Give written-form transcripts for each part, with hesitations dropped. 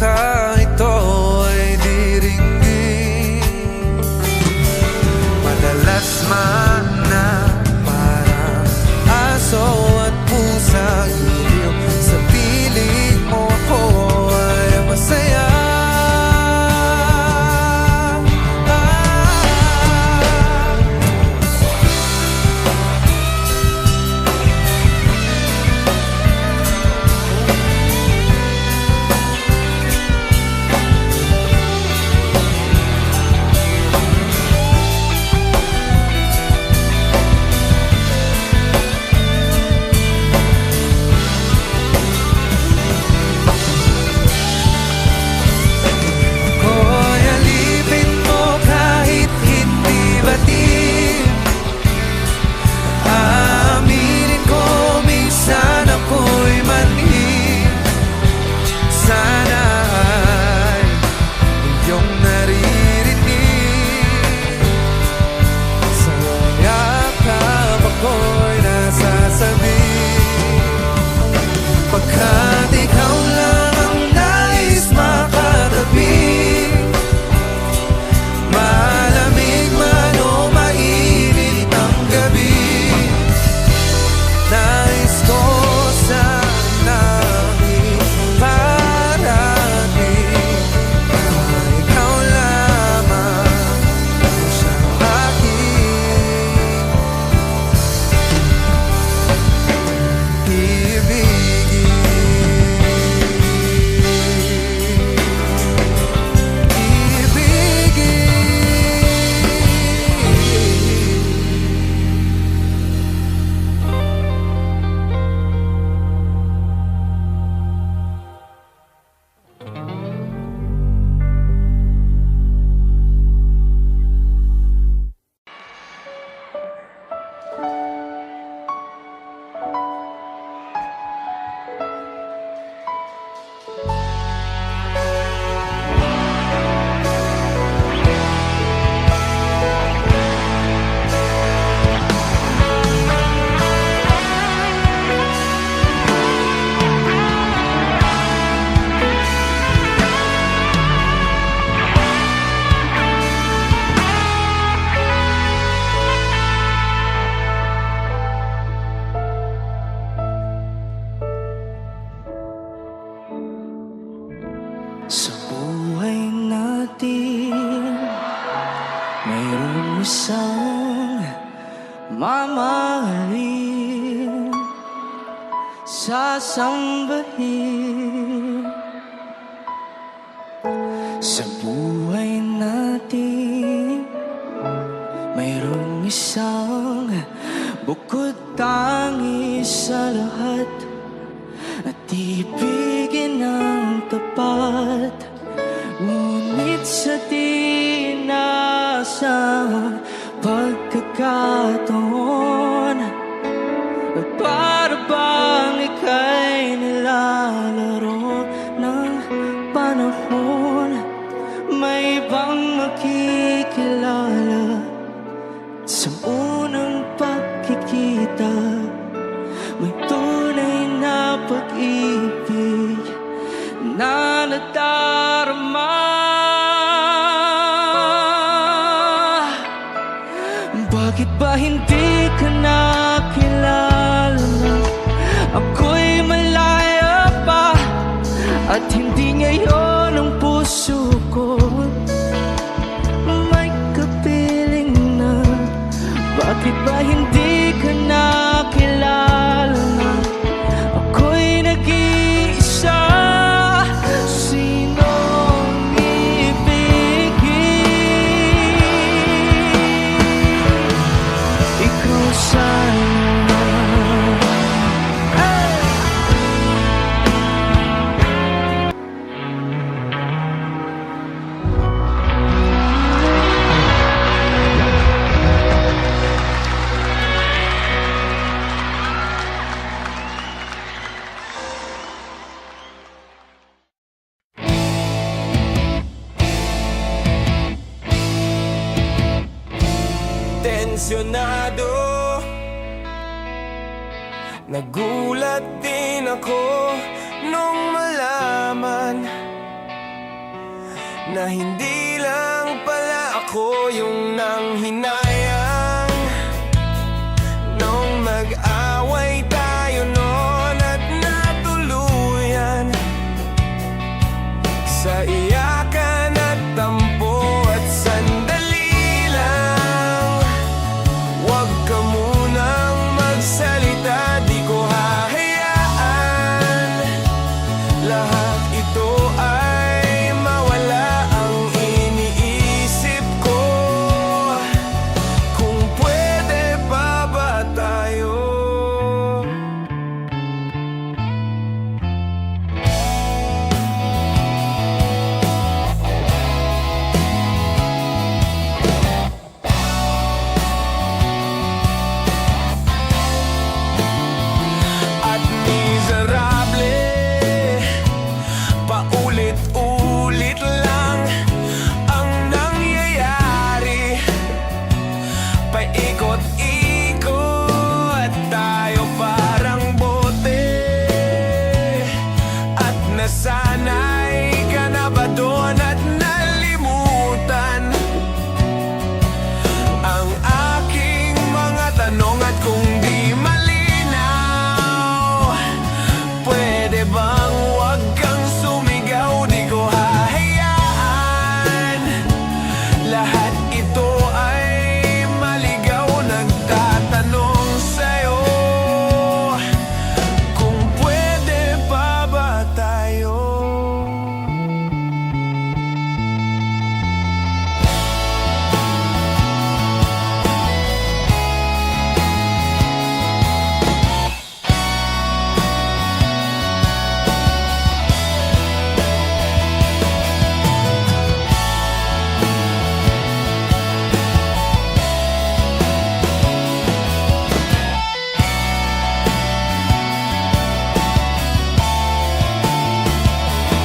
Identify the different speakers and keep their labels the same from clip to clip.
Speaker 1: baka ito ay diringgin. Madalas man na parang aso at pusa, iliw sa piling mo ako ay masaya. Pagkat ikaw lang ang nais makatabi, malamig man o mainit ang gabi, nais ko sanang iparating na ikaw lamang sa akin. Sa buhay natin, mayroong isang mamahalin, sasambahin. Sa buhay natin, mayroong isang bukod tangi sa lahat at ibigin ng tapat. Ngunit sa di inaasahang pagkakataon, para bang ika'y nilalaro ng panahon, may ibang makikilala sa unang pagkikita. May tunay na pag-ibig na nadarama. Bakit ba hindi ka nakilala na ako'y malaya pa, at hindi ngayon ang puso ko may kapiling na? Bakit ba hindi ka nakilala na ako'y nag-iisa? Sinong ibigin? Ikaw sana.
Speaker 2: Tensyonado, nagulat din ako nung malaman na hindi lang pala ako yung nanghinayang nung mag-away tayo noon at natuluyan sa iyakan at tampo at sandali lang. Huwag ka munang magsalita, di ko hahayaan lahat ito ay mawala. Ang iniisip ko, kung pwede pa ba tayo? At miserable, paulit-ulit lang ang nangyayari. Paikot-ikot tayo parang bote, at nasanay ka na ba doon at nalimutan ang aking mga tanong? At kung di malinaw, pwede bang wag kang sumigaw? Di ko hahayaan lahat ito ay maligaw. Nagtatanong sa'yo, kung pwede pa ba tayo?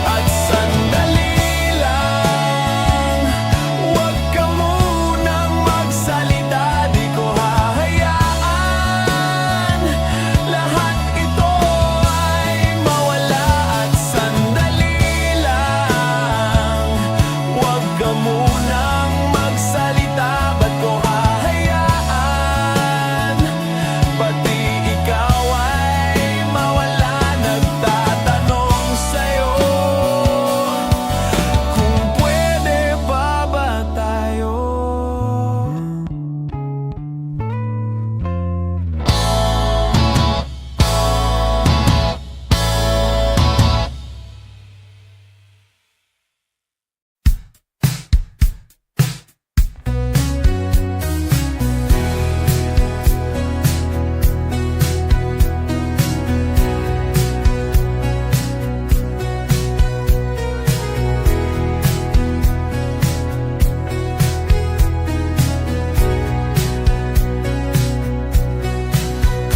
Speaker 2: At sandali lang, huwag ka munang magsalita, di ko hahayaan lahat ito ay mawala. At sandali lang, huwag ka munang magsalita, ba't ko hahayaan pati ikaw ay mawala? Nagtatanong sa'yo, kung pwede pa ba tayo?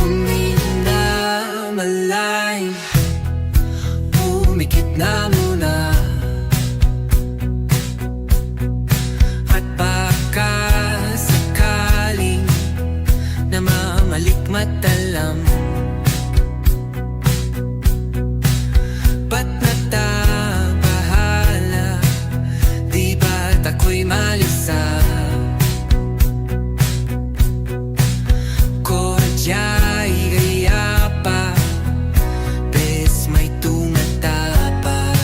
Speaker 1: Kung di na malalim, pumikit na muna, at baka sakaling namamalikmatalam. Ba't natabahala? Di ba't ako'y malisa? Kodya'y gaya pa, bes may tumatapa.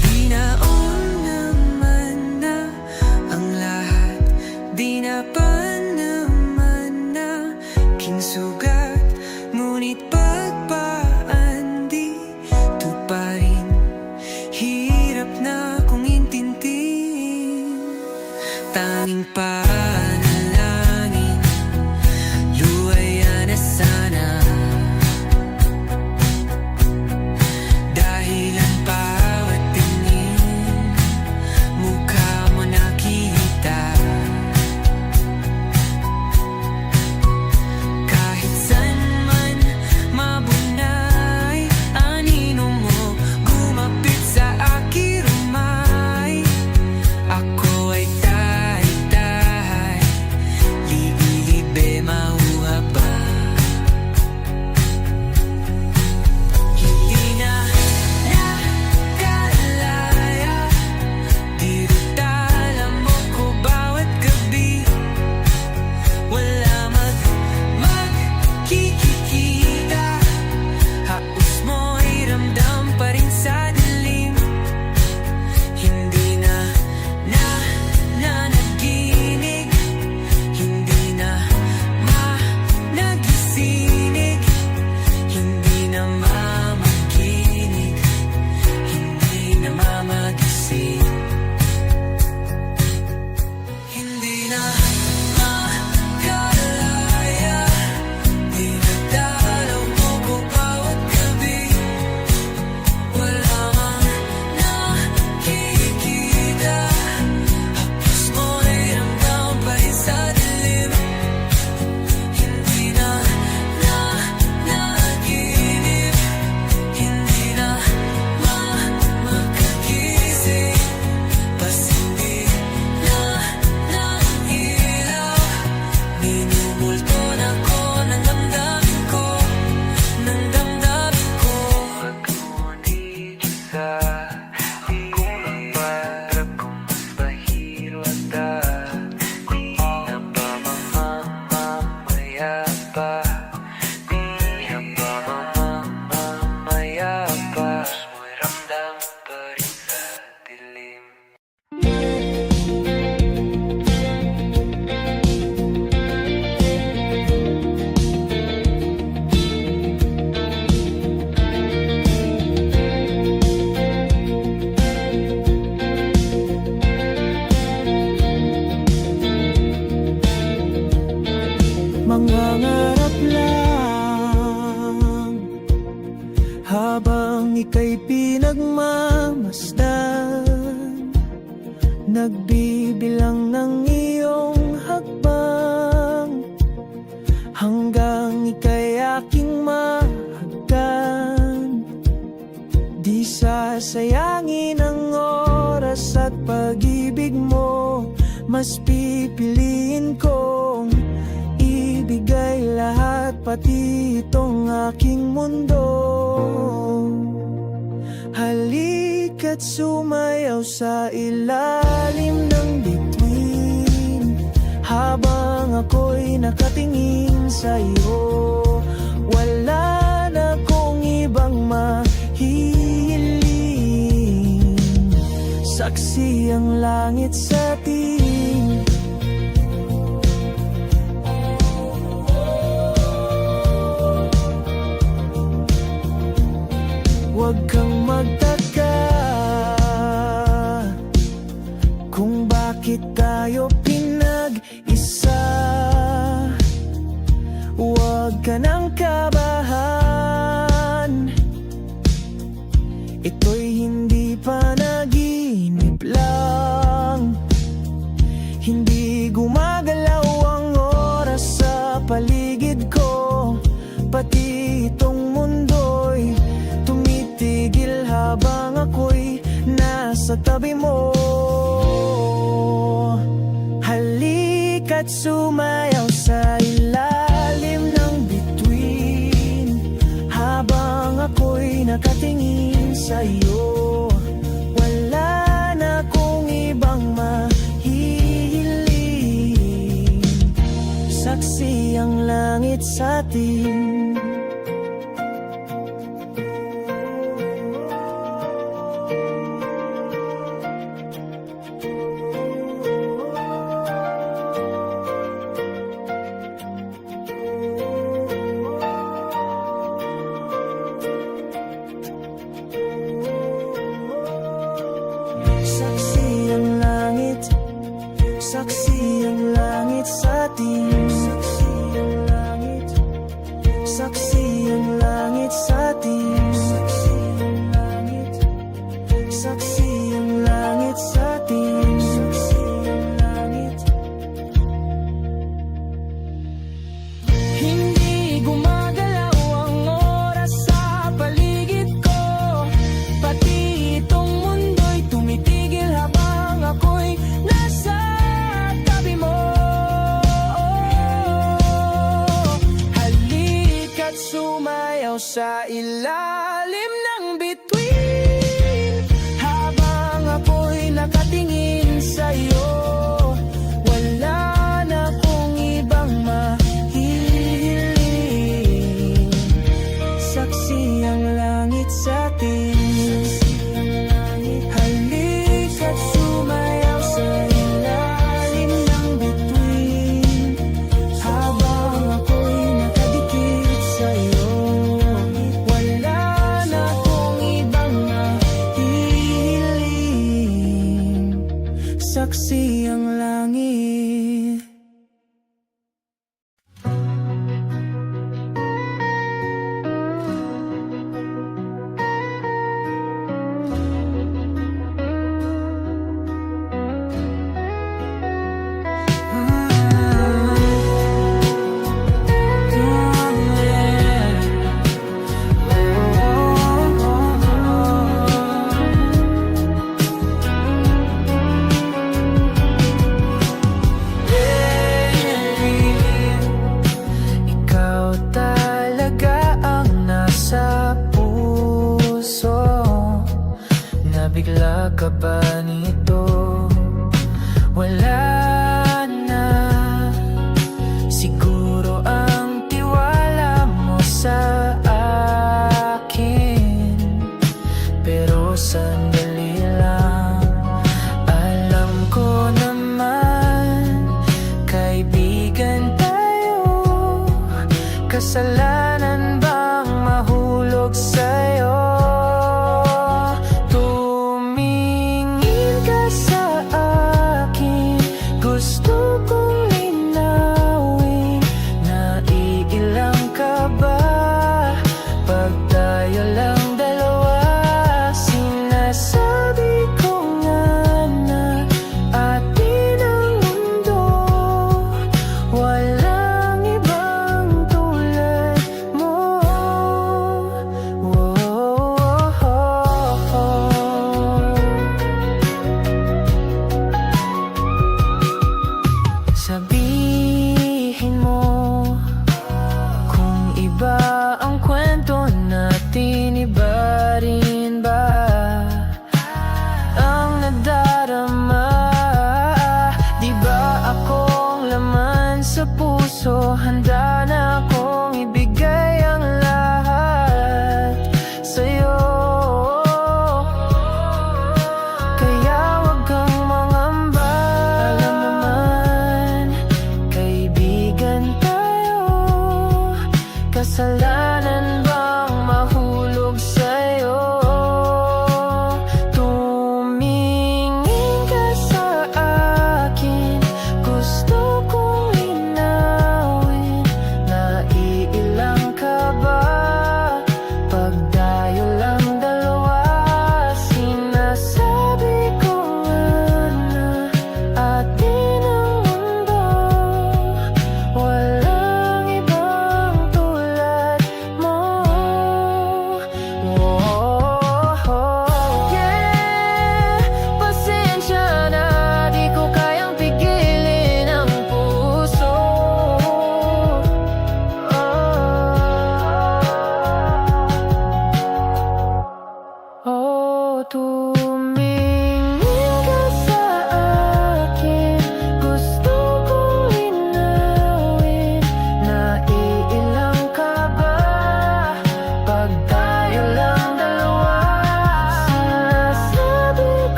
Speaker 1: Di naon naman na ang lahat, di na pa naman na kinsugat. Ngunit pagpaan di tuparin, hirap na kong intindihin. Tanging panalangin, luwaya na sana. Dahil ang bawat tingin, mukha mo nakita. Kahit saan man mabunay, anino mo gumapit sa aking rumay. Ako ay tahay-tahay
Speaker 3: pagmamasdan, nagbibilang ng iyong hakbang, hanggang ika'y aking mahagkan. Di sasayangin ang oras at pag-ibig mo, mas pipiliin kong ibigay lahat, pati itong aking mundo. Halika't sumayaw sa ilalim ng bituin, habang ako'y nakatingin sa iyo. Wala na kong ibang mahihiling, saksi ang langit sa atin. Huwag kang magtaka kung bakit tayo pinag-isa. Huwag ka nang kabahan, ito'y hindi panaginip lang. Hindi gumagalaw ang oras sa paligid ko, pati itong mundo'y tumitigil habang ako'y nasa tabi mo. Halika't sumayaw sa ilalim ng bituin, habang ako'y nakatingin sa iyo. Wala na kong ibang mahihiling, saksi ang langit sa atin. Saksi ang langit, saksi ang langit sa atin. Saksi ang langit, saksi ang langit sa atin. Saksi ang langit, saksi ang langit sa atin. Saksi ang langit. Hindi gumagalaw ang oras sa paligid ko, pati itong mundo'y tumitigil habang ako'y nasa tabi mo. Halika't sumayaw sa ilalim ng bituin, habang ako'y nakatingin sa iyo. Wala na akong ibang mahihiling, saksi ang langit sa atin. Halika't sumayaw sa ilalim ng bituin, habang ako'y nakadikit sa iyo. Wala na akong ibang mahihiling, saksi ang langit. Ikaw talaga ang nasa puso, nabigla ka ba nito? Wala na siguro ang tiwala mo sa akin, pero sandali lang. Alam ko naman, kaibigan tayo, kasalanan bang mahulog sa'yo? Tumingin ka sa akin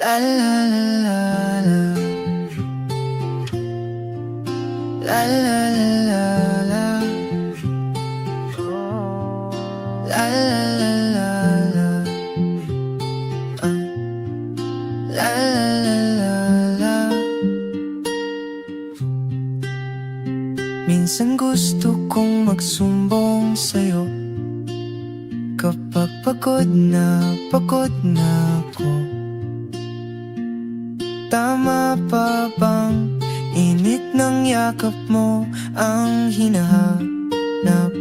Speaker 3: La la la la la. La la la la la. La la la la la. La la la la la. Minsan gusto kong magsumbong sa'yo kapag pagod na ako. Tama pa bang init ng yakap mo ang hinahanap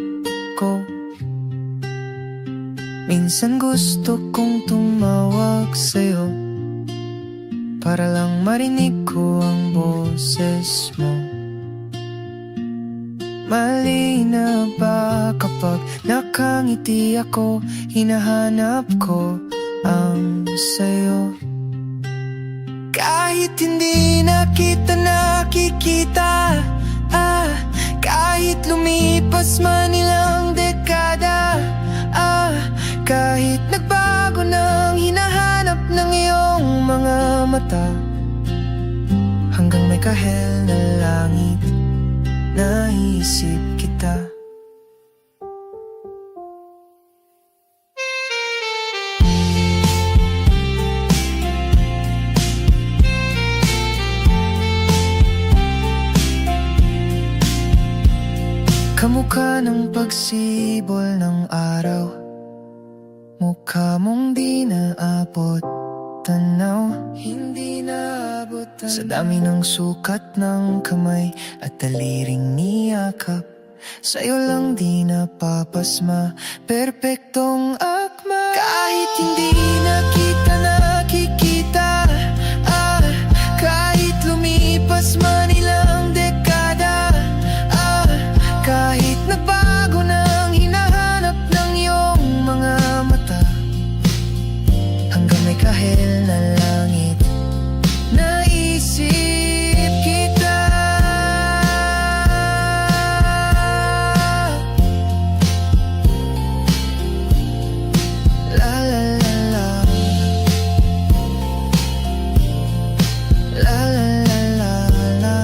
Speaker 3: ko? Minsan gusto kong tumawag sa'yo para lang marinig ko ang boses mo. Mali na ba kapag nakangiti ako, hinahanap ko ang sayo? Kahit hindi na kita nakikita, kahit lumipas man ilang dekada, kahit nagbago ng hinahanap ng iyong mga mata, hanggang may kahel na langit, naisip kita. Kamukha ng pagsibol ng araw, mukha mong di naabot tanaw, hindi naabot tanaw. Sa dami ng sukat ng kamay at daliring niyakap, sa'yo lang di napapasma, perpektong akma. Kahit hindi na kita nakikita, kahit lumipas man ilang dekada, kahit nagbago ng hinahanap ng iyong mga mata, hanggang may kahel na langit, naisip kita. La la la la. La la la la la.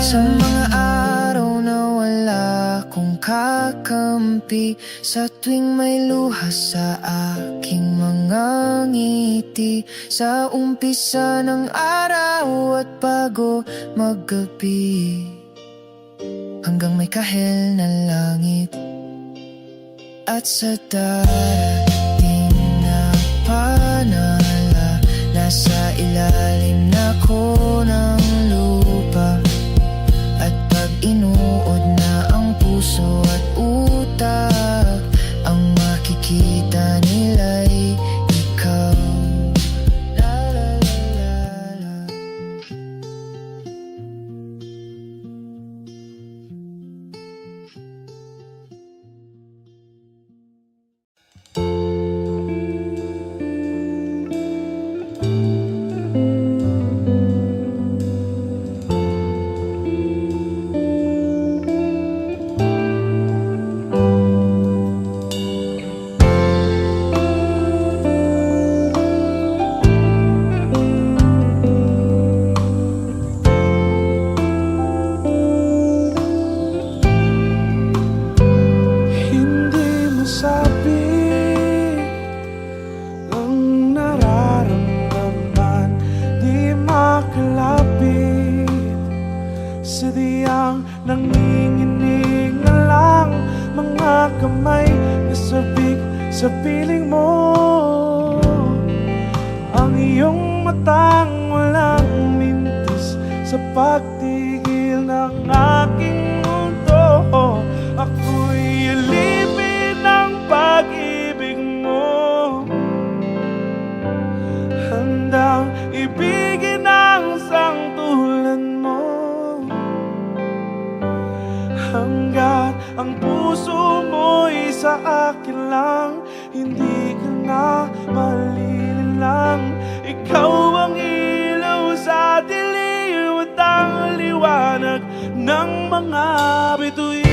Speaker 3: Sa mga araw na wala kong kakampi, sa tuwing may luha sa aking mga ngiti, sa umpisa ng araw at bago maggabi, hanggang may kahel na langit, at sa darating na panala, nasa ilalim na ko ng lupa. At pag inuod na ang puso at utak, ang makikita nila'y ikaw. La la la la la.
Speaker 2: Hindi masabi ang nararamdaman, di makalapit, sadyang nanginginig na lang mga kamay na sabik sa piling mo. Ang iyong matang walang mintis sa pagtigil ng aking mundo. Ako'y alipin ng pag-ibig mo, handang ibigin ang sangtulan mo, hanggat ang puso mo'y sa akin lang, hindi ka na malililang. Ikaw ang ilaw sa dilim at ang liwanag ng mga bituin.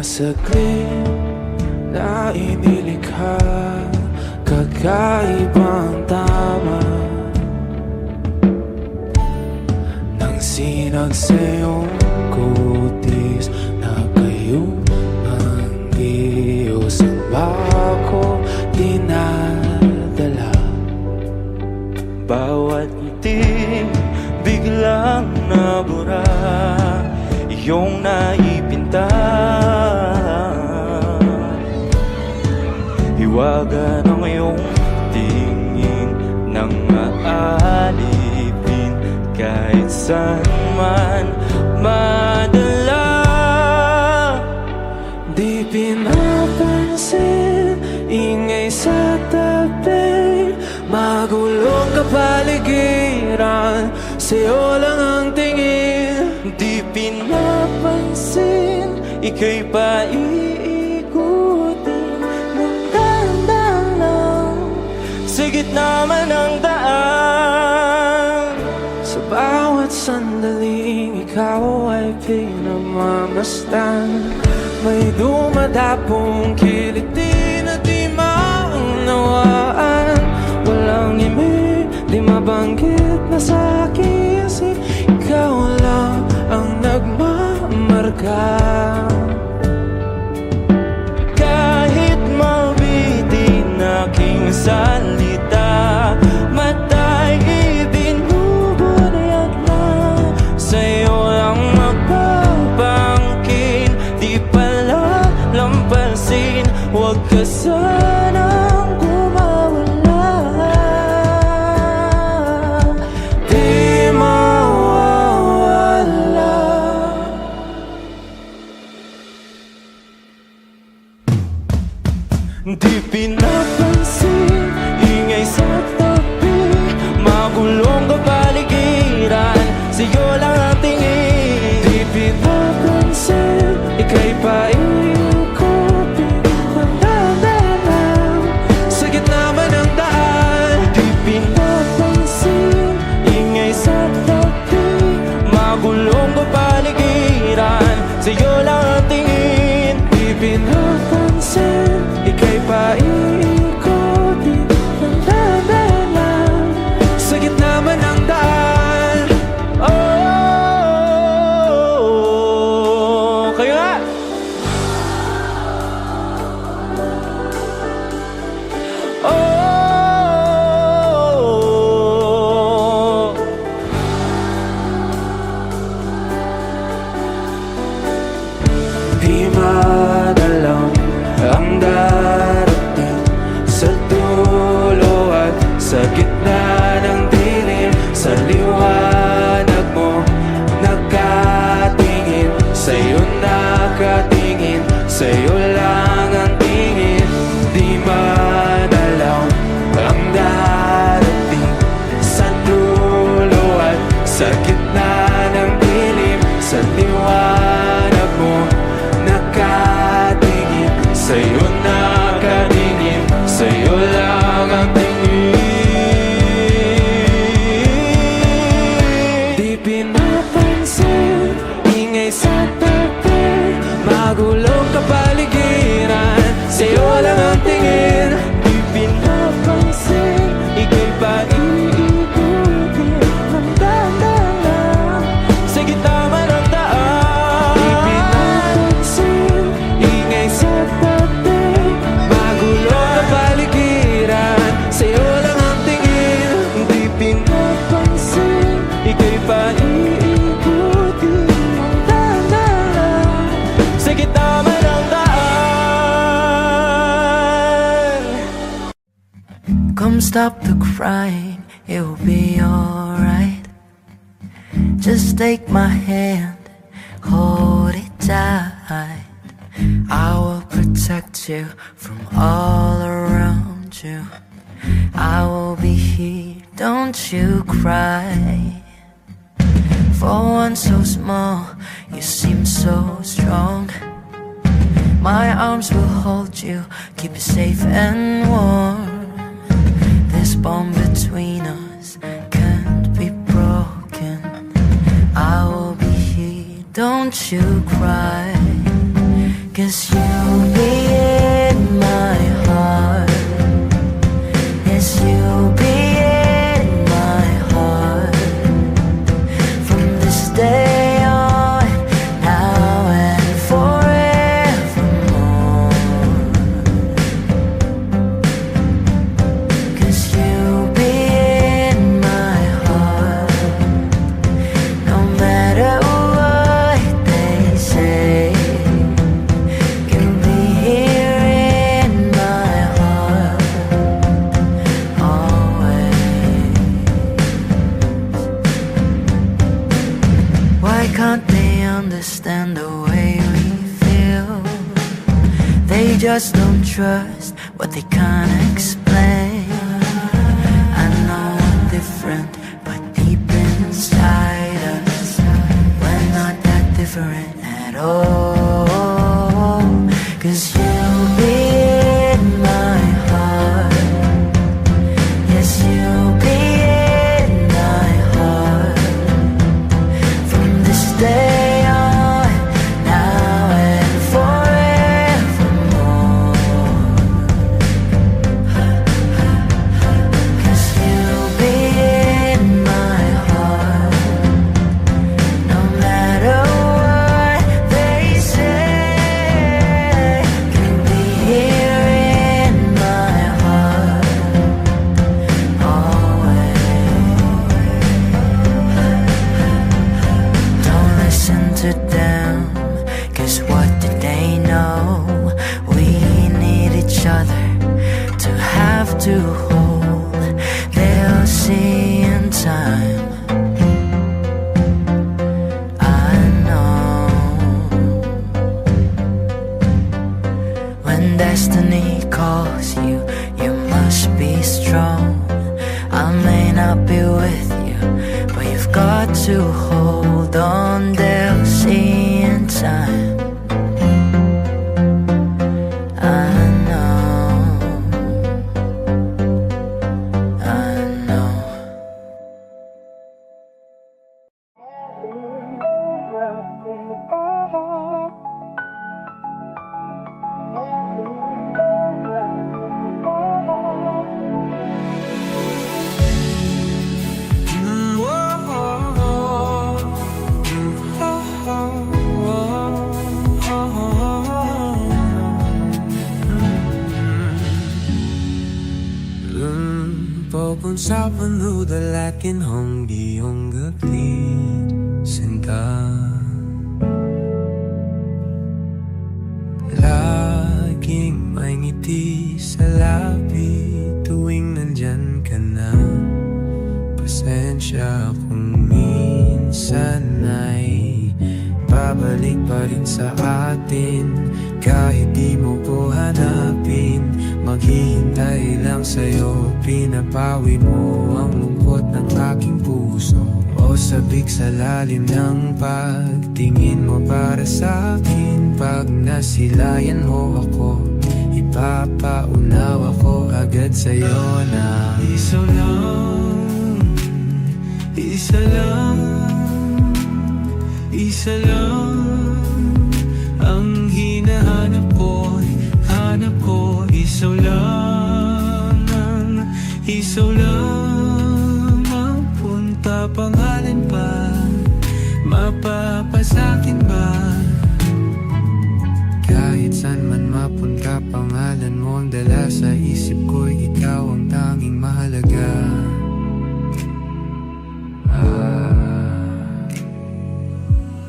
Speaker 2: saglit na inilikha, kakaibang tama nang sinag sa iyong kutis na kayong ang Diyos ang bako dinadala.
Speaker 4: Bawat ngiti biglang nabura, iyong naipinta. Hiwaga ng iyong tingin nang maalipin, kahit saan man madala.
Speaker 2: Di pinapansin, ingay sa tabi, magulong kapaligiran, sa'yo lang ang tingin.
Speaker 4: Di pinapansin, ika'y paiikutin ng dahan-dahan lang, sa gitna man ng daan.
Speaker 2: Sa bawat sandaling ikaw ay pinagmamasdan, may dumadapong kiliti na di maunawaan. Walang imi, di mabanggit na sa aking isip, ikaw lang ang nagmamarka.
Speaker 4: Kahit mabitin aking salita, mata'y ibinubunayag na, sa'yo lang magpapangkin. Di pala lampasin, huwag ka sanang kumawala.
Speaker 2: Di mawawala.
Speaker 4: Di pinapansin, ingay sa tabi, magulong kapaligiran, sa'yo lang ang tingin.
Speaker 2: Di pinapansin, ika'y paikutin ng dahan-dahan, sa gitna man ng daan.
Speaker 4: Di pinapansin, ingay sa tabi, magulong kapaligiran, sa'yo lang ang tingin.
Speaker 2: Di pinapansin, ika'y paikutin ng dahan-dahan, sa gitna man ng daan.
Speaker 4: Oh, kayo nga! Oh,
Speaker 2: Di madalang ang darating, sa dulo at sa gitna ng dilim, sa liwanag mo nakatingin, sa'yo nakatingin, sa'yo lang ang tingin. Di madalang ang darating, sa dulo at sa gitna ng dilim, sa liwanag mo nakatingin, sa'yo nakatingin, sa'yo lang ang tingin. Di pinapansin, ingay sa tabi, magulong kapaligiran, sa'yo lang ang tingin.
Speaker 4: di pinapansin, ika'y paiikutin ng dahan-dahan, sa gitna man ng daan.
Speaker 2: Di pinapansin, ingay sa tabi, magulong kapaligiran, sa'yo lang ang tingin.
Speaker 4: Di pinapansin, ika'y paiikutin ng dahan-dahan, sa gitna man ng daan.
Speaker 1: Come stop the crying, it will be alright. Just take my hand, hold it tight. I will protect you from all around you. I will be here, don't you cry. For one so small, you seem so strong. My arms will hold you, keep you safe and warm. This bond between us can't be broken. I will be here, don't you cry. 'Cause you'll be in my heart. Yes, you'll be in my heart. From this day on, now and forevermore. 'Cause you'll be in my heart. No matter what they say, you'll be here in my heart always. Why can't they understand the way we feel? They just don't trust what they can't explain. I know I'm different, but deep inside us, we're not that different at all. 'Cause you'll be in my heart. Yes, you'll be in my heart. From this day on, now and forevermore. 'Cause you'll be in my heart. No matter what they say, you'll be here in my heart always. Don't listen to them, 'cause what do they know? We need each other to have to hold. They'll see in time, I know. When destiny calls you, you must be strong. I may not be with you, but you've got to hold on. They'll see in time, I know, I know.
Speaker 2: Pag-usapan laging hindi yung galit sinta. Laging may ngiti sa labi tuwing nandyan ka na. Pasensya kung minsan ay babalik pa rin sa atin. Kahit di mo ko hanapin, maghihintay lang sa'yo. Pinapawi mo ang lungkot ng aking puso. O sabik sa lalim ng pagtingin mo para sa'kin. Pag nasilayan mo ako, ipapaunawa ko agad sa'yo na isa lang, isa lang, isa lang ang hinahanap ko, hanap ko. Isaw lang, isaw lang ang punta. Pangalan pa, mapapasakin ba? Kahit saan man mapunta, pangalan mo ang dala sa isip ko'y ikaw ang tanging mahalaga.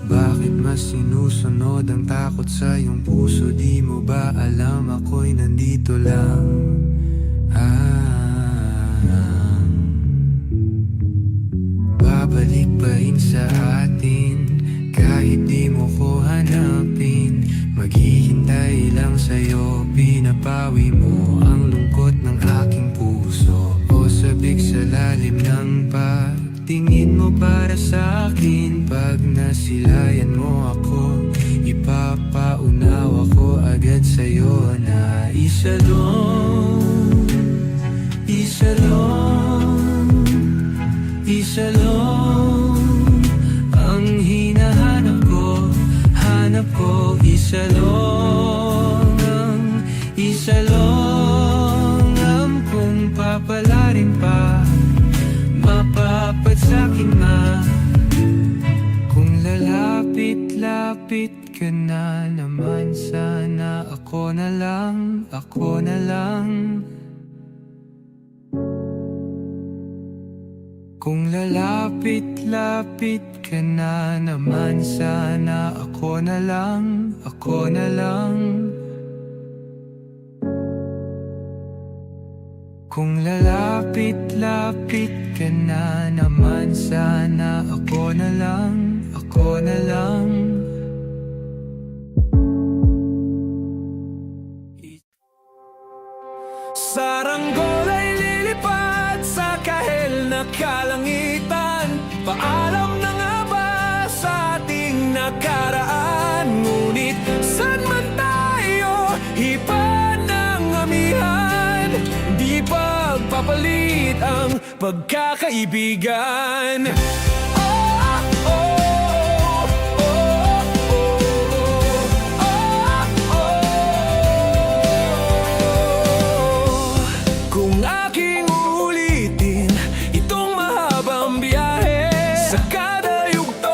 Speaker 2: Bakit mas sinusunod ang takot sa iyong puso? Di mo ba alam ako'y nandito lang? Babalik pa rin sa atin kahit di mo ko hanapin. Maghihintay lang sa'yo, pinapawi mo ang lungkot ng aking puso. O sabik sa lalim ng pagtingin mo para sa'kin. Pag nasilayan mo ako, ipapaunawa ko agad sa'yo na isa lang, isa lang, isa lang ang hinahanap ko, hanap ko. Isa lang, salongam kung papalarin pa, mapapatsakin ma. Kung lalapit-lapit ka na naman, sana ako na lang, ako na lang. Kung lalapit-lapit ka na naman, sana ako na lang, ako na lang. Kung lalapit-lapit ka na naman, sana ako na lang, ako na lang.
Speaker 3: Saranggol ay lilipad sa kahel na kalangitan. Paalam na nga ba sa ating nakaraan? Ngunit saan man tayo, iba ng amihan. Di pagpapalit ang pagkakaibigan. Kung aking uulitin itong mahabang biyahe, sa kada yugto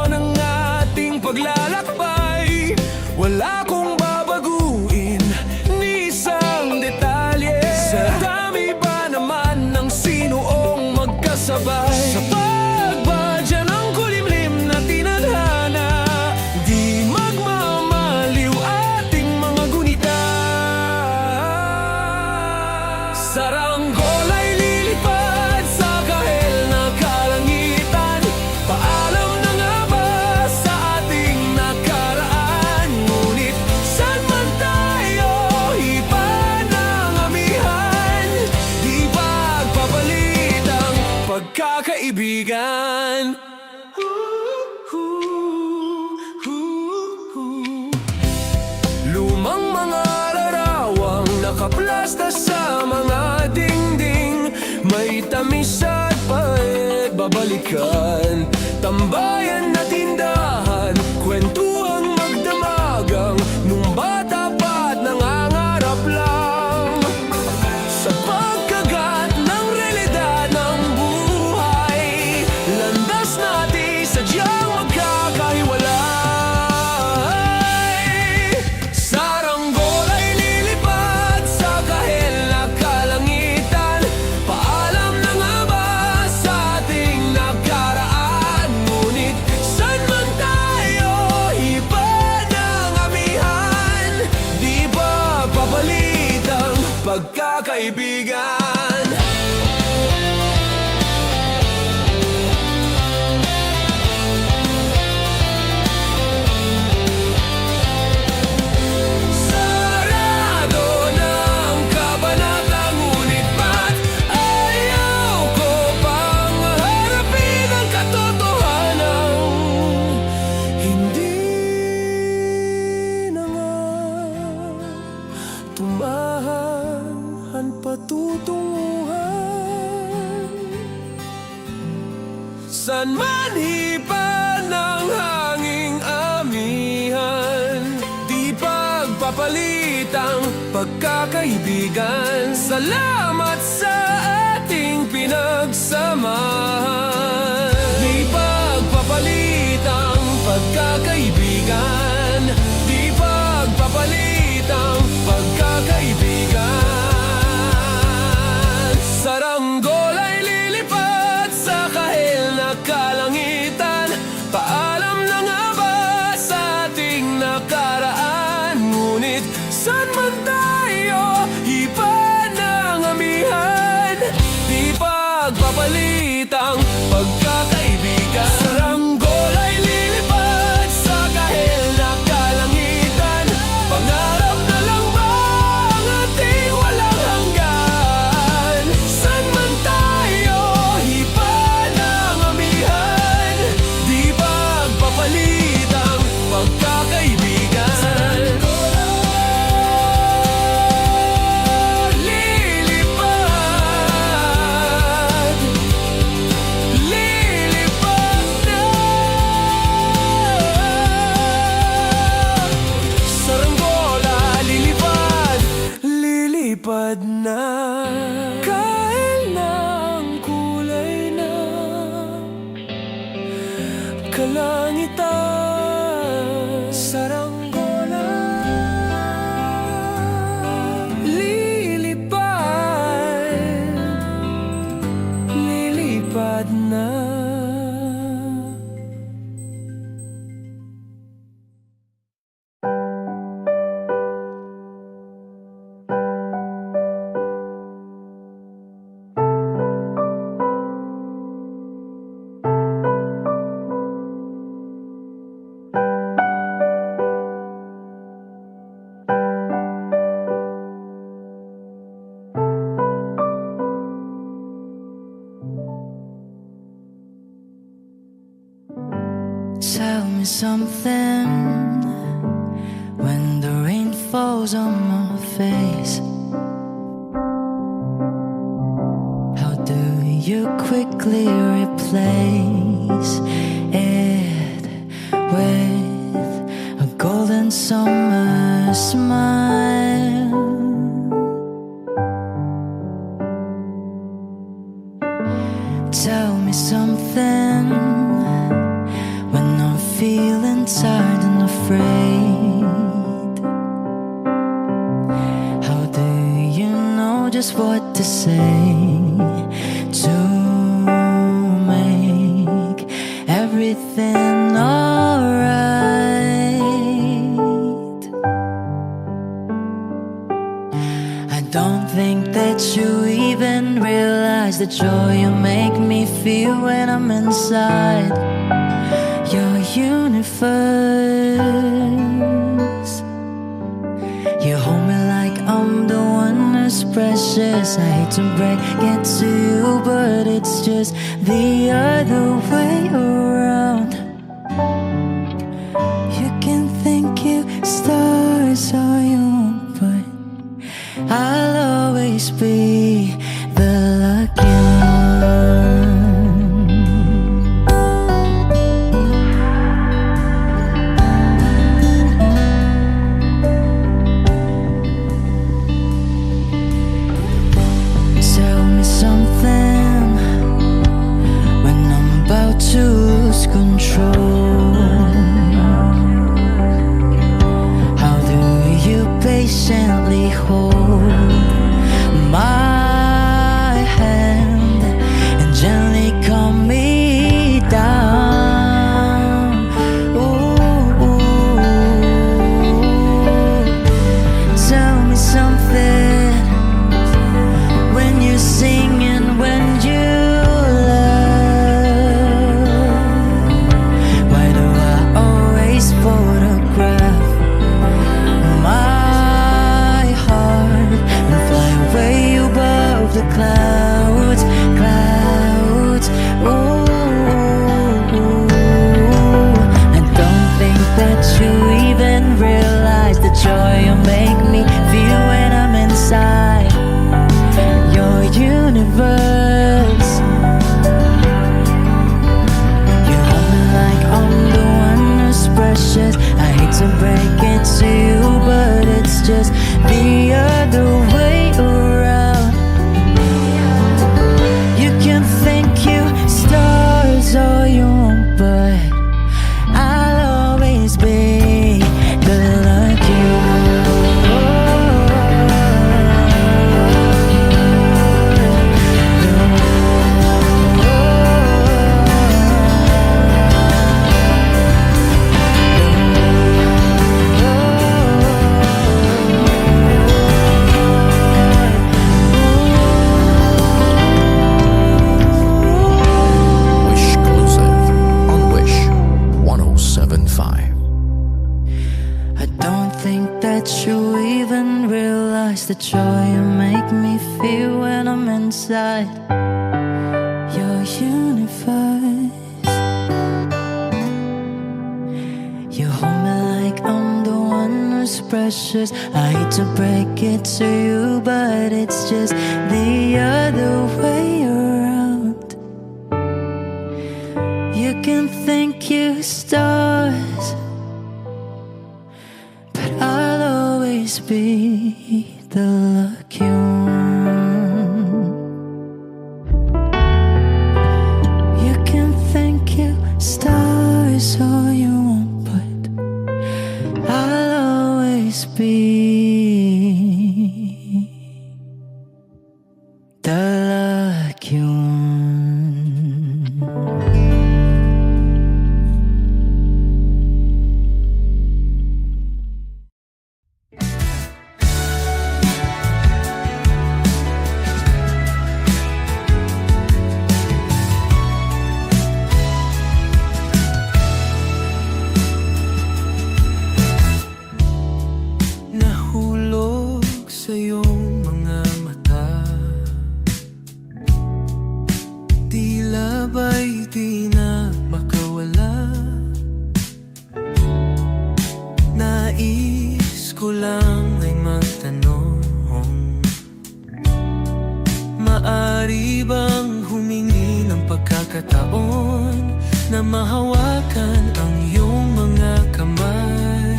Speaker 3: ng ating paglalakbay, wala kong babaguin ni isang detalye. Sa dami ba naman ng sinuong magkasabay, sa pagbadya ng kulimlim na tinadhana, di magmamaliw ating mga gunita. Saranggol ay lilipad sa kahel na kalangitan. Paalam na nga ba sa ating nakaraan? Ngunit saan man tayo, iba ng amihan. Di pagpapalit ang pagkakaibigan. Lumang mga larawang nakaplasta sa mga dingding, may tamis at pait babalikan. Tambayan na tindahan, kwentuhang magdamagang, nung bata pa't nangangarap lang. Sa pagkagat ng realidad ng buhay, landas natin sadyang magkakahiwalay. Saranggol ay lilipad sa kahel na kalangitan. Paalam na nga ba sa ating nakaraan? Ngunit saan man tayo, iba ng amihan. Di ba papalit ang pagkakaibigan? Sarado ng kabanata, ngunit ba't ayaw ko pang harapin ang katotohanan? Hindi na nga tumahan patutunguhan. San man hipa ng hanging amihan, di pagpapalit ang pagkakaibigan. Salamat sa ating pinagsamahan. Di pagpapalit ang pagkakaibigan. Di pagpapalit ang pagkakaibigan. Saranggol ay lilipad sa kahel na kalangitan. Paalam na nga ba sa ating nakaraan? Ngunit saan man tayo, iba ng amihan. Di pagpapalit ang pagkakaibigan. Saranggol ay lilipad sa kahel na kalangitan. Pangarap na lang ba ang ating walang hanggan? Saan man tayo, iba ng amihan. Di pagpapalit ang pagkakaibigan. Saranggol
Speaker 2: Lilipad na kahit na ang kulay na kalangitan. Saranggola lilipad na.
Speaker 1: Tell me something when the rain falls on my face. How do you quickly replace it with a golden summer smile? Tell me something when I'm feeling tired and afraid. How do you know just what to say to make everything alright? I don't think that you even realize the joy you make me feel when I'm inside your universe. You hold me like I'm the one who's precious. I hate to break it to you, but it's just the other way around. You can think you stars all you want, but I'll always be the lucky one. To lose control, how do you patiently hold my hand and gently calm me down? Ooh, tell me something when you're singing, when you photograph my heart and fly way above the clouds, clouds. Ooh, I don't think that you even realize the joy you make me feel when I'm inside your universe. You hold me like I'm the one who's precious. I hate to break it to you, but it's just the other way around. You can think you stars all you want, but I'll always be the lucky the joy you make me feel when I'm inside your universe. You hold me like I'm the one who's precious. I hate to break it to you, but it's just the other way around. You can think you stars, but I'll always be the lucky one. always be the lucky one.
Speaker 2: Nahulog sa iyong mga mata, tila ba'y di na makawala. Nais ko lang ay magtanong, maari bang humingi ng pagkakataon na mahawakan ang iyong mga kamay?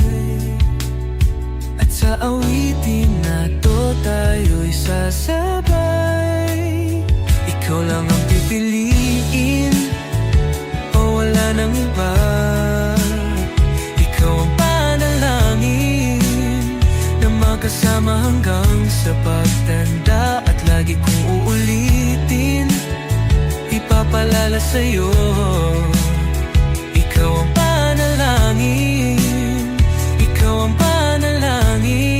Speaker 2: At sa awitin na to tayo'y sasabay. Ikaw lang ang pipiliin o wala nang iba. Ikaw ang panalangin na magkasama hanggang sa pagtanda. At lagi kong uulitin, ipapalala sa'yo. Ikaw ang panalangin, ikaw ang panalangin.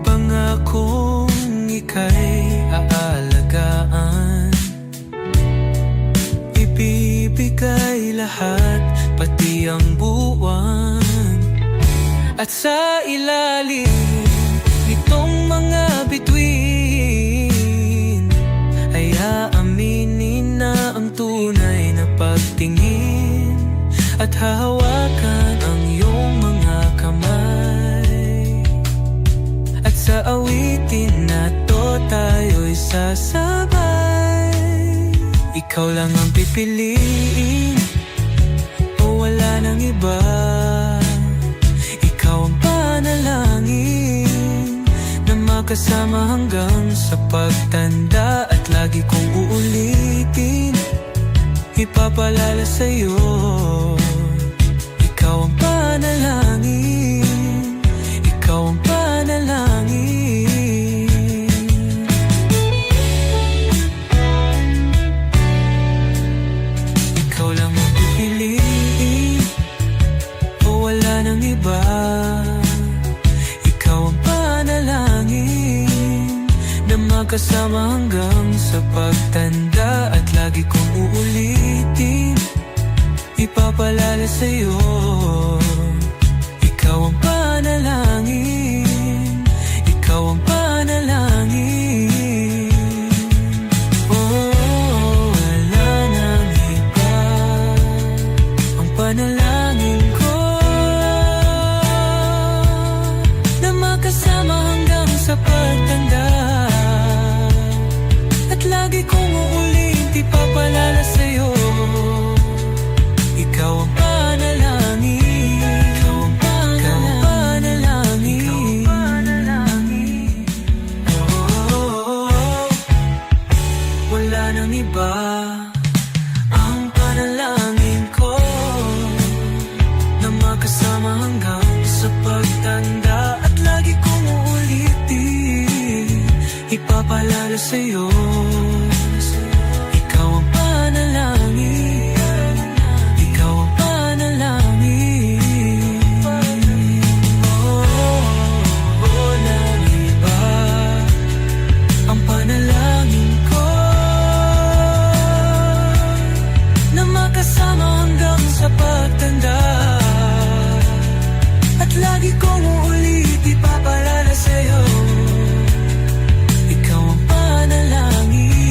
Speaker 2: Pangakong ika'y aalagaan, ibibigay lahat, pati ang buwan. At sa ilalim nitong mga bituin ay aaminin na ang tunay na pagtingin. At hahawakan ang iyong mga kamay. At sa awitin na to tayo'y sasabay. Ikaw lang ang pipiliin o wala nang iba. Ikaw ang panalangin na makasama hanggang sa pagtanda. At lagi kong uulitin, ipapalala sa'yo. Ikaw ang panalangin, ikaw ang panalangin. Ikaw lang ang pipiliin o wala nang iba. Ikaw ang panalangin na magkasama hanggang sa pagtanda. At lagi kong uulitin, ipapalala sa'yo. Ikaw ang panalangin, ikaw ang panalangin. Oh, wala nang iba, ang panalangin ko na makasama hanggang sa pagtanda. At lagi kong uulit, ipapalala sa'yo. Ikaw ang panalangin, ikaw ang panalangin, ikaw ang panalangin. Oh, wala nang iba, ang panalangin ko na makasama hanggang sa pagtanda. At lagi kong uulitin, ipapalala sa'yo. Ikaw ang panalangin, ikaw ang panalangin. Oh, walang iba, ang panalangin ko na makasama hanggang sa pagtanda. At lagi kong uulit, ipapalala sa'yo. Ikaw ang panalangin.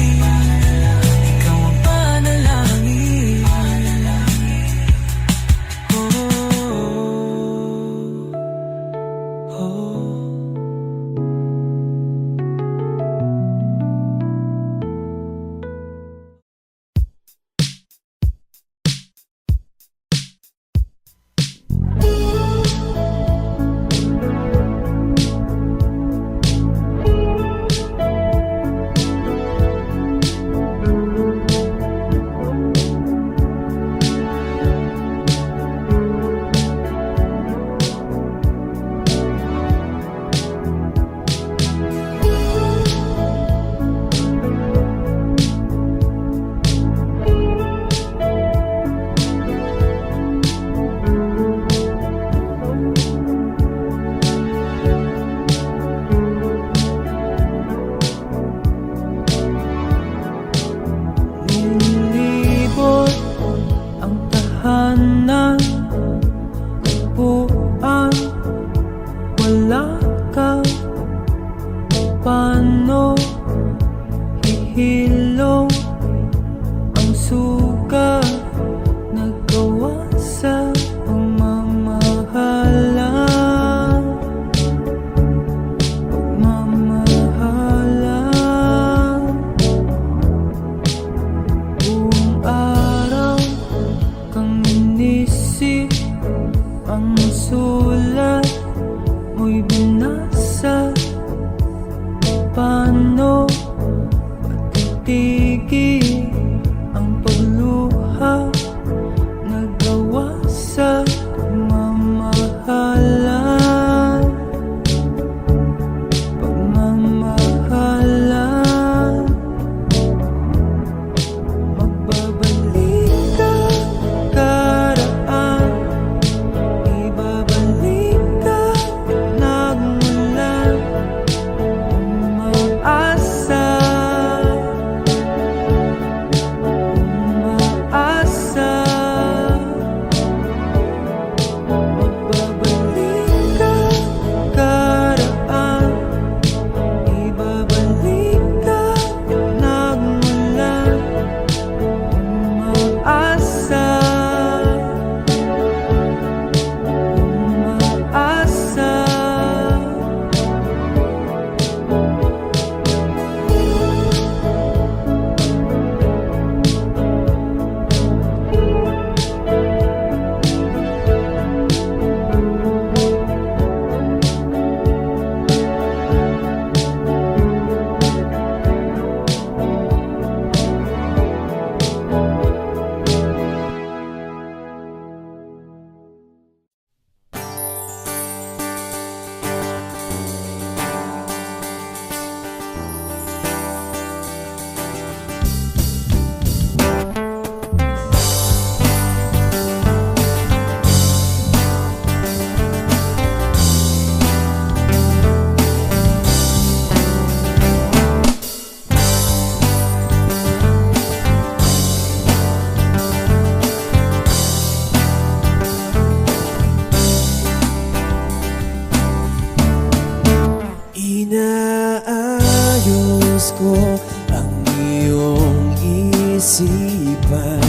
Speaker 3: iyong isipan,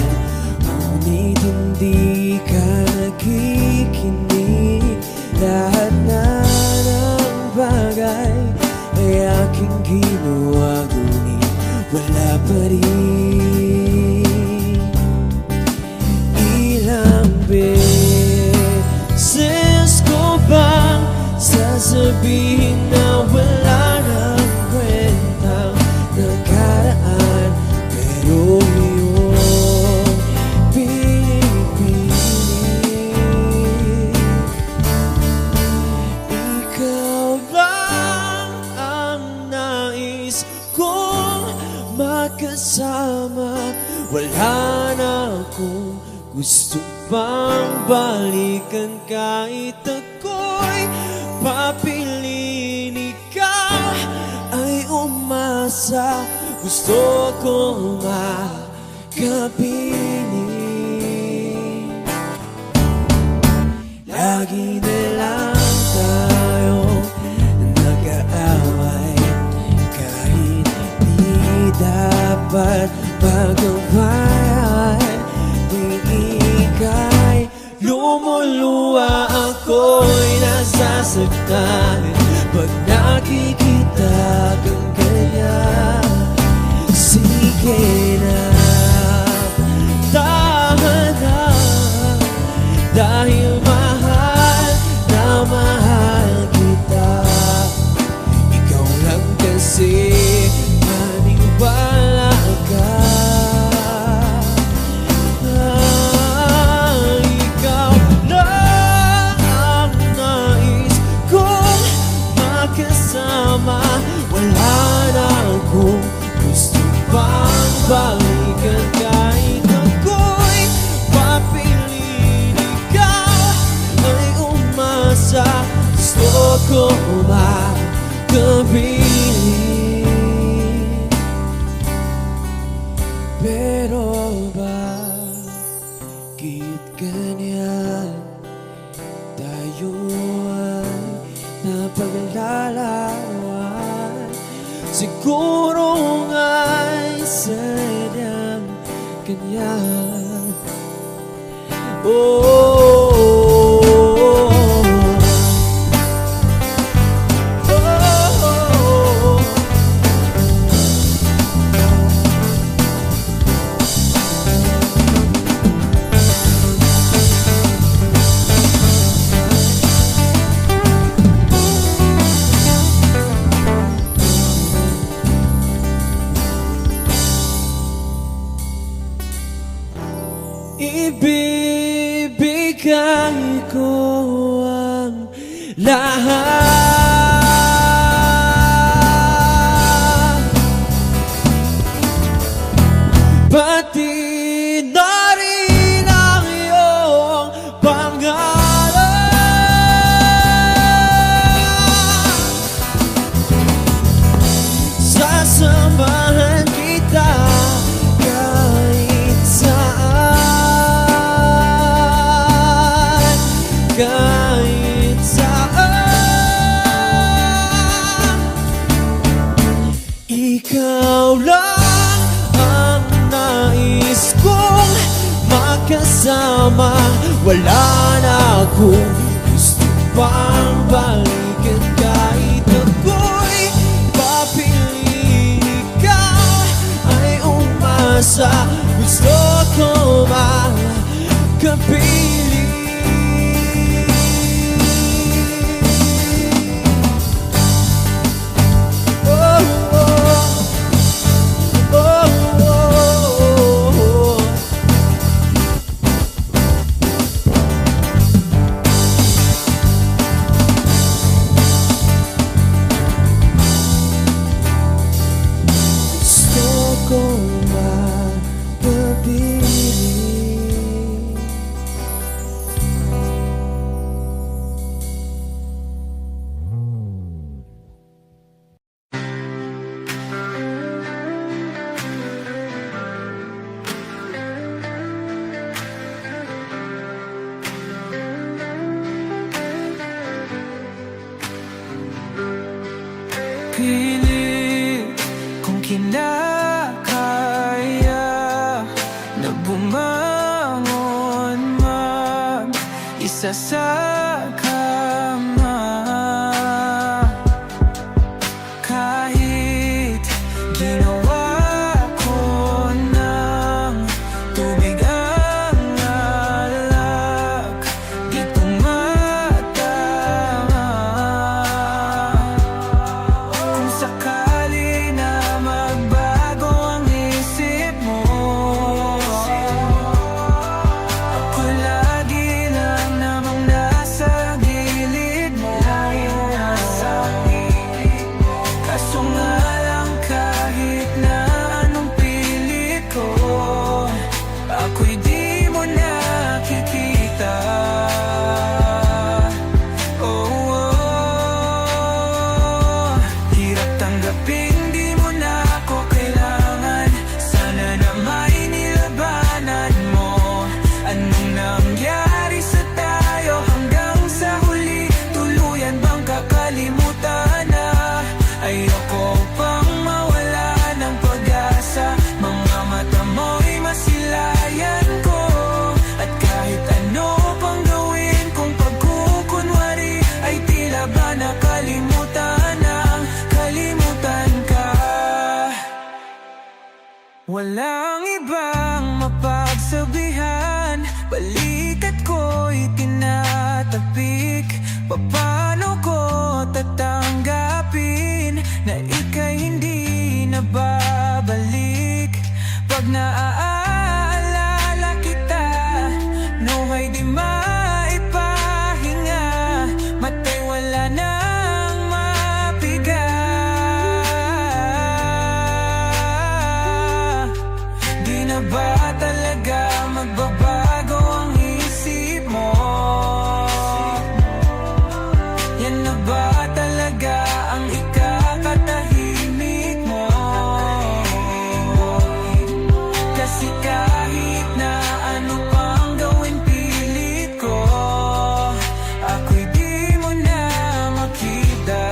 Speaker 3: ngunit hindi ka nakikinig. Lahat na ng bagay ay aking ginawa, ngunit wala pa rin. Ilang beses ko bang sasabihin na wala nang kwentang nakaraan, pero iyong pinipilit. Ikaw lang ang nais kong makasama, wala na akong gusto pang balikan. Kahit ako'y papiliin, ikaw ay umasa, gusto kong makapiling. Lagi na lang tayong nag-aaway, kahit di dapat pag-awayan. Ika'y lumuluwa, ako'y nasasaktan pag nakikita kang ganyan. Sige na, tahan na, dahil mahal na mahal kita. Ikaw lang kasi maniwala ka. Wala na akong gusto pang balikan, kahit ako'y papiliin, ikaw ay umasa, gusto ko makapiling. Pero bakit ganyan? Tayo ay napaglalawan, siguro nga'y sadyang ganyan. Ibibigay ko ang lahat, pati na rin ang iyong pangalan. Sasamahan kita kahit saan, kahit saan. Ikaw lang ang nais kong makasama, wala na akong gusto pang balikan. Kahit ako'y papiliin, ikaw ay umasa, gusto ko makapiling.
Speaker 2: magsasakama. Kahit ginawa ko ng tubig ang alak, di tumatama. Kung sakali na magbago ang isip mo, ako lagi lang namang nasa gilid mo. Kaso nga lang kahit na anong pilit ko, ako'y di mo nakikita. Oh, oh. Hirap tanggapin di mo na ako kailangan. Sana na may nilabanan mo. Anong nangyari sa tayo hanggang sa huli? Tuluyan bang kakalimutan na? Ayoko pang mawala ng pag-asa. Mga mata mo'y masilayan ko. At kahit ano pang gawin kung pagkukunwari, ay tila ba nakalimutan ng kalimutan ka. Walang ibang mapagsabihan, balikat ko'y tinatapik. Paano ko tatanggapin na ika'y hindi na babalik? Pag naaalala kita, nawa'y di maipahinga. Mata'y wala nang mapiga. Di na ba talaga magbabago ang isip mo? Yan na ba talaga ang ikakatahimik mo? Kasi kahit na ano pang gawin pilit ko, ako'y di mo na makita.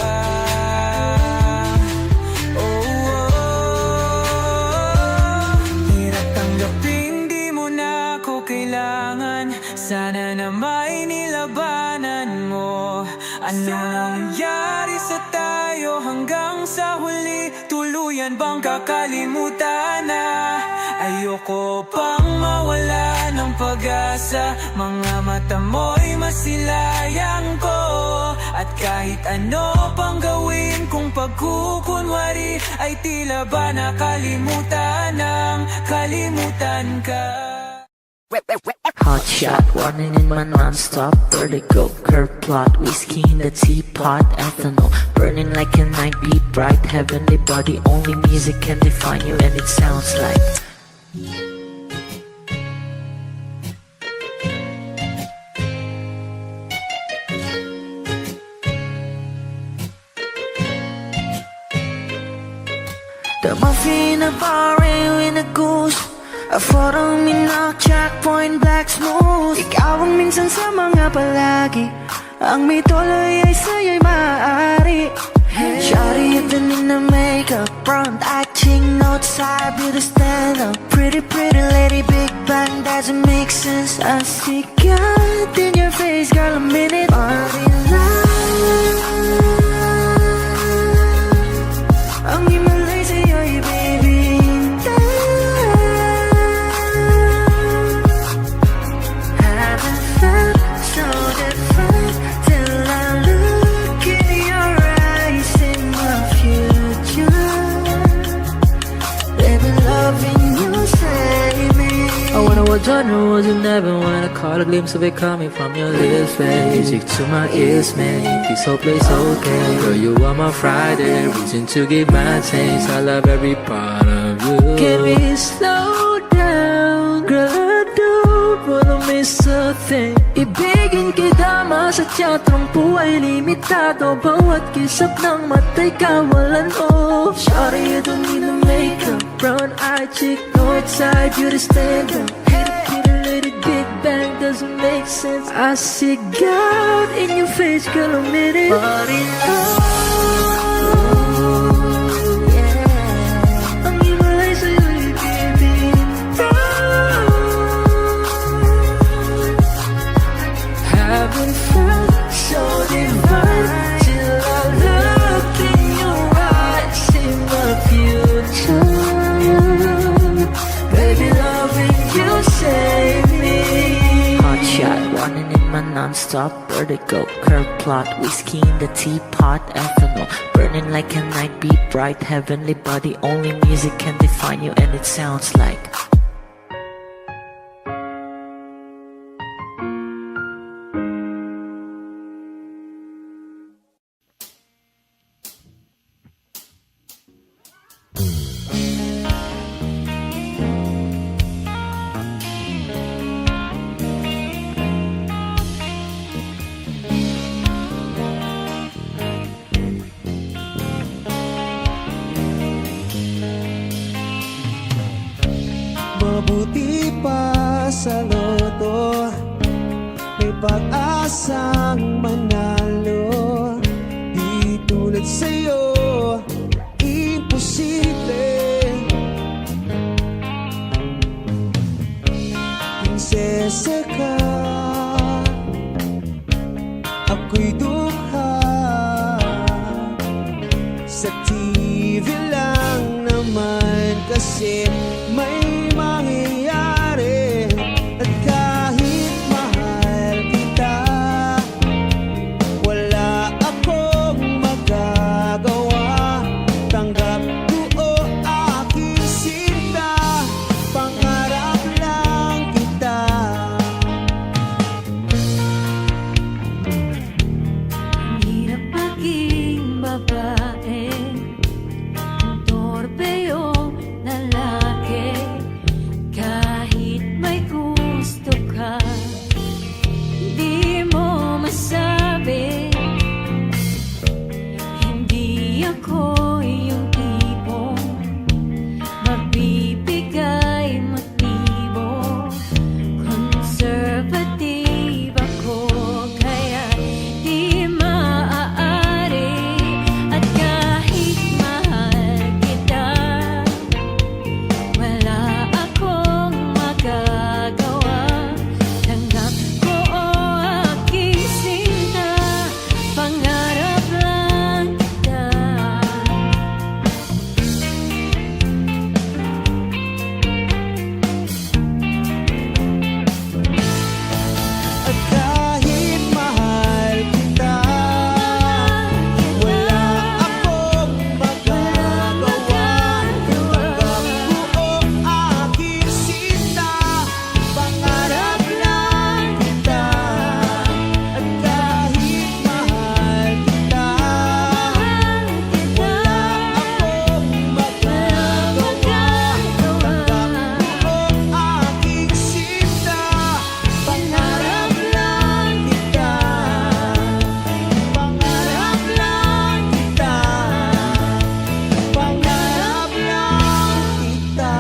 Speaker 2: Oh, oh. Hirap tanggapin di mo na ako kailangan. Sana na may nilabanan mo. Ano nangyari sa tayo hanggang sa huli? Tuluyan bang kakalimutan na? Ayoko pang mawala ng pag-asa. Mga mata mo'y masilayan ko. At kahit ano pang gawin kung pagkukunwari, ay tila ba nakalimutan ng kalimutan ka.
Speaker 1: Hot shot, running in my non-stop vertigo. Curve plot, whiskey in the teapot. Ethanol, burning like a night. Be bright, heavenly body. Only music can define you, and it sounds like the muffin, a bar, in a goose. A photo minok, checkpoint, black smooth. Ikaw ang minsan sa mga palagi. Ang may tuloy ay sa'yo'y maaari. Shawty, even in the makeup, front acting, outside, beauty stand up. Pretty, pretty lady, big bang, doesn't make sense. I see God in your face, girl, a minute. Body line. Ang himalay sa'yo'y baby. Haven't felt so different till I look in your eyes in my future. Baby, loving you save me. I wonder what genre was in heaven when I caught a glimpse of it coming from your lips, babe. Music to my ears, man. This whole place okay. Girl, you are my Friday, reason to give my taste. I love every part of you. Can we slow down, girl? I don't wanna miss a thing. Ibigin kita, masadya trangpo ay limitado. Bawat kisap ng mata'y kawalan, oh. Shawty, you don't need no makeup. Brown-eyed chick, north-side, beauty stand up. Pretty lady, big bang, doesn't make sense. I see God in your face, girl, a minute. Body love. Ang himalay sa'yo'y baby. non-stop vertigo. Curve plot, whiskey in the teapot, ethanol burning like a night beat, bright heavenly body. Only music can define you, and it sounds like
Speaker 3: Mabuti pa sa loto, may pag-asang manalo. Di tulad sa'yo, imposible. Prinsesa ka, ako'y dukha. Sa TV lang naman kasi may mangyayari. At kahit mahal kita, wala akong magagawa. Tanggap ko o aking sinta, pangarap lang kita.
Speaker 5: Hirap maging babae, ang torpe yung lalaki. Kahit may gusto ka, di mo masabi. Hindi ako yung tipong magbibigay motibo. Conservative ako, kaya di maaari. At kahit mahal kita, wala akong magagawa. Tanggap ko o aking sinta, pangarap lang kita.
Speaker 3: At kahit mahal kita, wala akong magagawa. Tanggap ko o aking sinta, pangarap lang kita. At kahit mahal kita, wala akong magagawa. Tanggap ko o aking sinta, pangarap lang kita. Pangarap lang kita. Pangarap lang kita.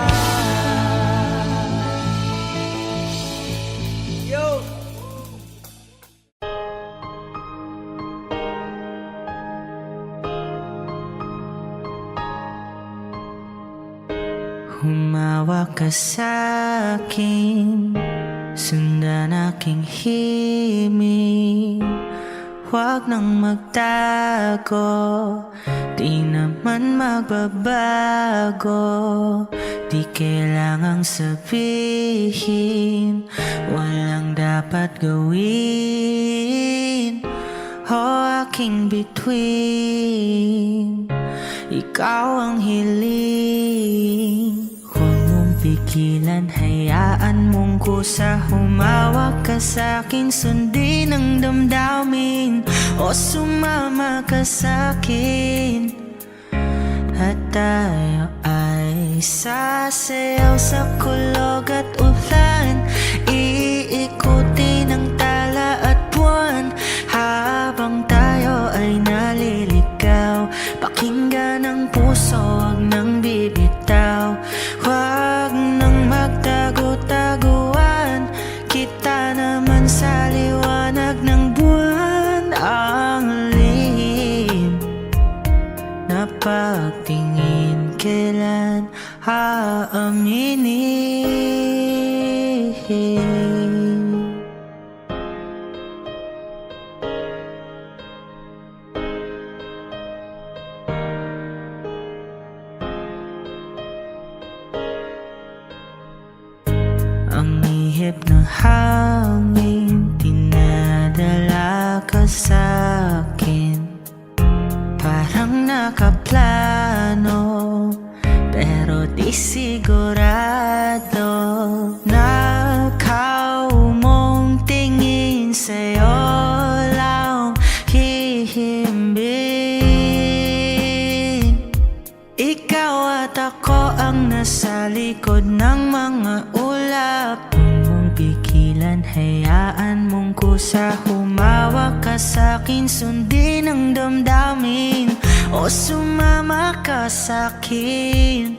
Speaker 3: Yo!
Speaker 1: humawak ka sa'kin, sundan aking himig. Huwag nang magtago, di naman magbabago. Di kailangang sabihin, walang dapat gawin. O aking bituin, ikaw ang hiling. Huwag mong pigilan, hayaan mong kusa. Humawak ka sa'kin, sundin ang damdamin. O sumama ka sa'kin, at tayo ay sasayaw sa kulog at ulan. Iikutin ang tala at buwan, habang tayo ay naliligaw. Pakinggan ang puso, huwag nang bibitaw. Huwag nang magtago-taguan, kita naman sa liwanag ng buwan. Ang lihim na pagtingin, kailan aaminin? Ang ihip ng hangin, tinadala sa'kin, parang nakaplano, pero di sigurado. Nakaw mong tingin sa'yo lang hihimbing. Ikaw at ako ang nasa likod ng mga ulap. Huwag mong pigilan, hayaan mong kusa. Humawak ka sa'kin, sundin ang damdamin, o sumama ka sa'kin.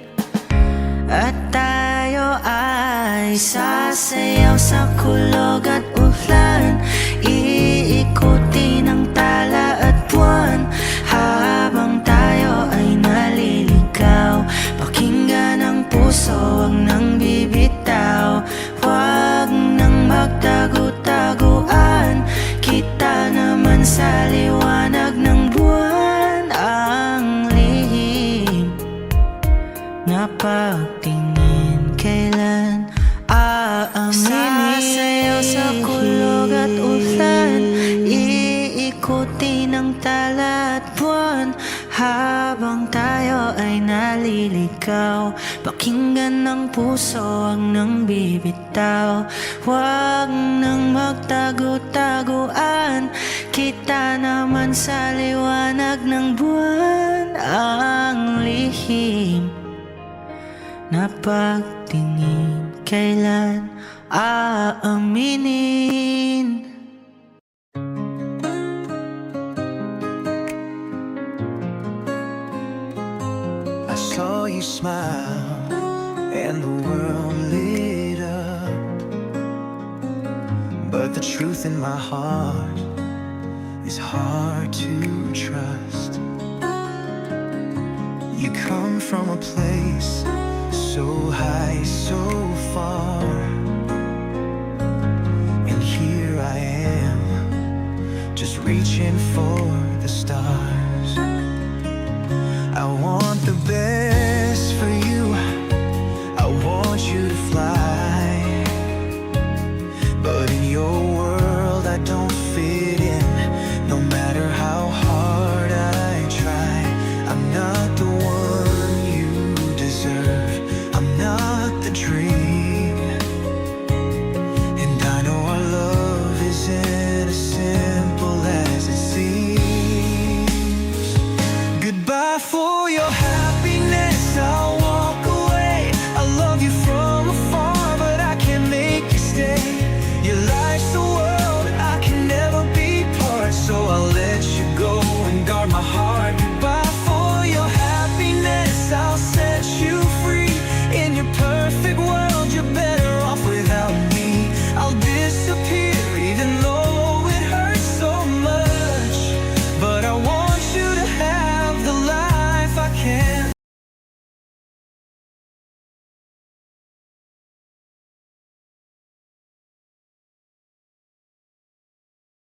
Speaker 1: At tayo ay sasayaw sa kulog at ulan, iikuti ng tala at buwan, habang tayo ay naliligaw. Pakinggan ang puso, wag nang bibitaw. Huwag nang magtago-taguan, kita naman sa liwanag ng buwan. Ang lihim na pagtingin, kailan aaminin? Sasayaw sa kulog at ulan, iikuti ng tala at buwan, habang tayo ay naliligaw. Pakinggan ng puso, wag nang bibitaw. Huwag nang magtago-taguan, kita naman sa liwanag ng buwan. Ang lihim na pagtingin, kailan aaminin?
Speaker 3: I saw you smile and the world lit up, but the truth in my heart is hard to trust. You come from a place so high, so far, and here I am, just reaching for